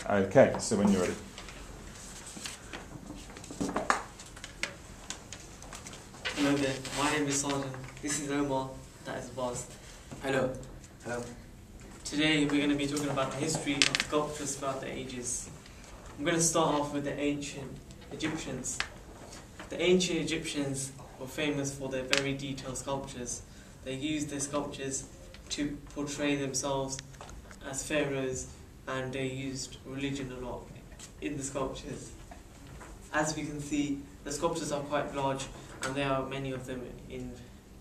Okay, so when you're ready. Hello there, my name is Sarjan. This is Omar, that is irbaaz. Hello. Hello. Today we're going to be talking about the history of sculptures throughout the ages. I'm going to start off with the ancient Egyptians. The ancient Egyptians were famous for their very detailed sculptures. They used their sculptures to portray themselves as pharaohs, and they used religion a lot in the sculptures. As we can see, the sculptures are quite large, and there are many of them in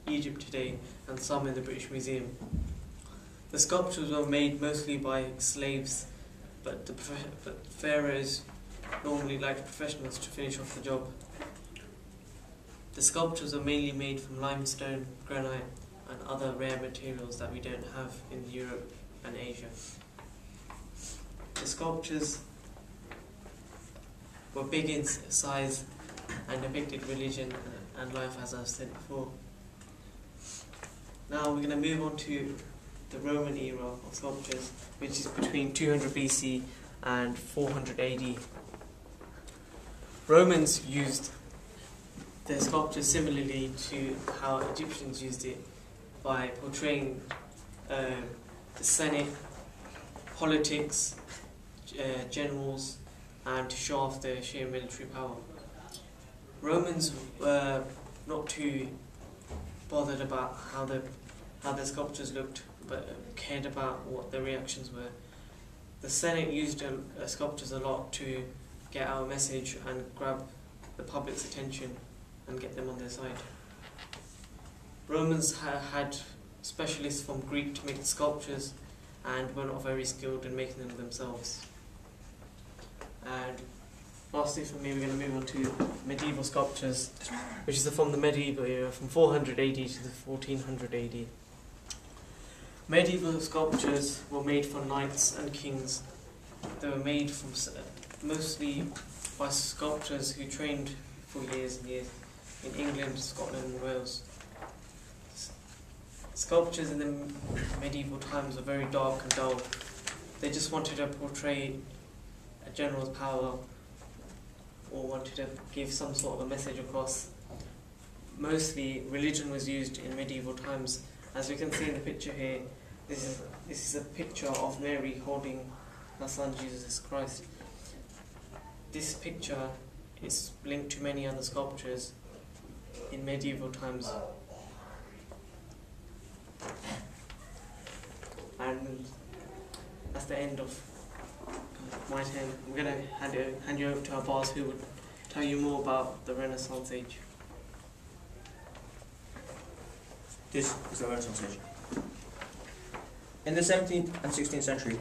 Egypt today and some in the British Museum. The sculptures were made mostly by slaves, but pharaohs normally liked professionals to finish off the job. The sculptures are mainly made from limestone, granite and other rare materials that we don't have in Europe and Asia. The sculptures were big in size and depicted religion and life, as I've said before. Now we're going to move on to the Roman era of sculptures, which is between 200 BC and 400 AD. Romans used their sculptures similarly to how Egyptians used it, by portraying the Senate, politics, generals, and to show off their sheer military power. Romans were not too bothered about how their sculptures looked, but cared about what the reactions were. The Senate used sculptures a lot to get our message and grab the public's attention and get them on their side. Romans had specialists from Greek to make the sculptures, and were not very skilled in making them themselves. And lastly for me, we're going to move on to medieval sculptures, which is from the medieval era, from 400 AD to the 1400 AD. Medieval sculptures were made for knights and kings. They were made from mostly by sculptors who trained for years and years in England, Scotland and Wales. Sculptures in the medieval times were very dark and dull. They just wanted to portray a general's power, or wanted to give some sort of a message across. Mostly religion was used in medieval times. As we can see in the picture here, this is a picture of Mary holding her son Jesus Christ. This picture is linked to many other sculptures in medieval times. And that's the end of my turn. I'm going to hand you over to our boss, who will tell you more about the Renaissance age. This is the Renaissance age. In the 17th and 16th century,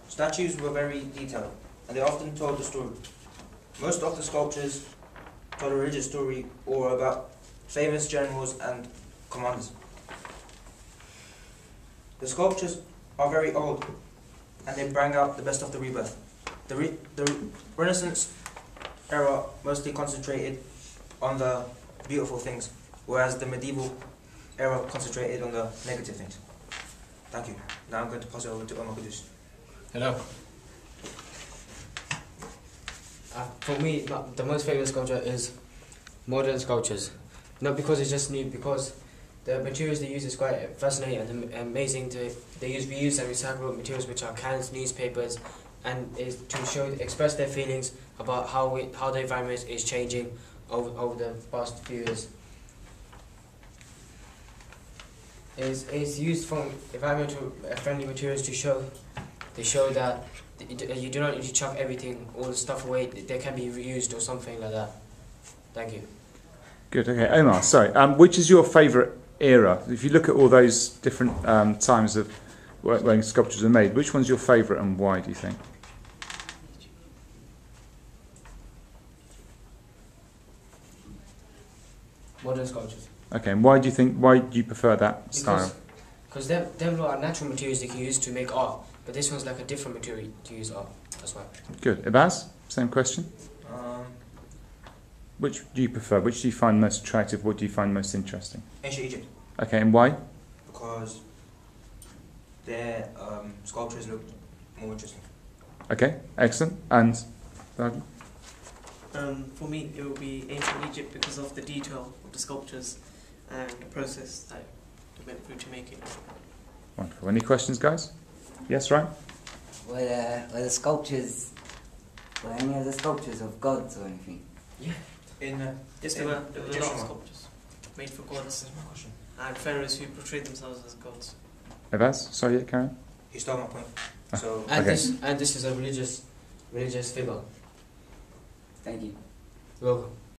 statues were very detailed, and they often told a story. Most of the sculptures told a religious story or about famous generals and commanders. The sculptures are very old, and they bring out the best of the rebirth. The Renaissance era mostly concentrated on the beautiful things, whereas the medieval era concentrated on the negative things. Thank you. Now I'm going to pass it over to Omar. Hello. For me, the most famous sculpture is modern sculptures. Not because it's just new, because the materials they use is quite fascinating and amazing. We use and recycled materials, which are cans, newspapers, and is to express their feelings about how the environment is changing over the past few years. It's used from environmental friendly materials to show that you do not need to chuck everything, all the stuff away. They can be reused or something like that. Thank you. Good, okay. Omar, sorry. Which is your favourite era? If you look at all those different times of when sculptures are made, which one's your favourite and why, do you think? Modern sculptures. Okay, and why do you prefer that style? Because them are natural materials they can use to make art, but this one's like a different material to use art. That's why. Good. Irbaaz, same question. Which do you prefer? Which do you find most attractive? What do you find most interesting? Ancient Egypt. Okay, and why? Because their sculptures looked more interesting. Okay, excellent. And For me, it will be ancient Egypt because of the detail of the sculptures and the process that they went through to make it. wonderful. Any questions, guys? Yes, right? Were the sculptures, were any of the sculptures of gods or anything? Yes, there were a lot of Egyptian one. sculptures made for gods That's my question. and pharaohs who portrayed themselves as gods. Irbaaz? Sorry, yeah, Karen? He stole my point. Ah. So And Okay. this is a religious figure. Thank you. You're welcome.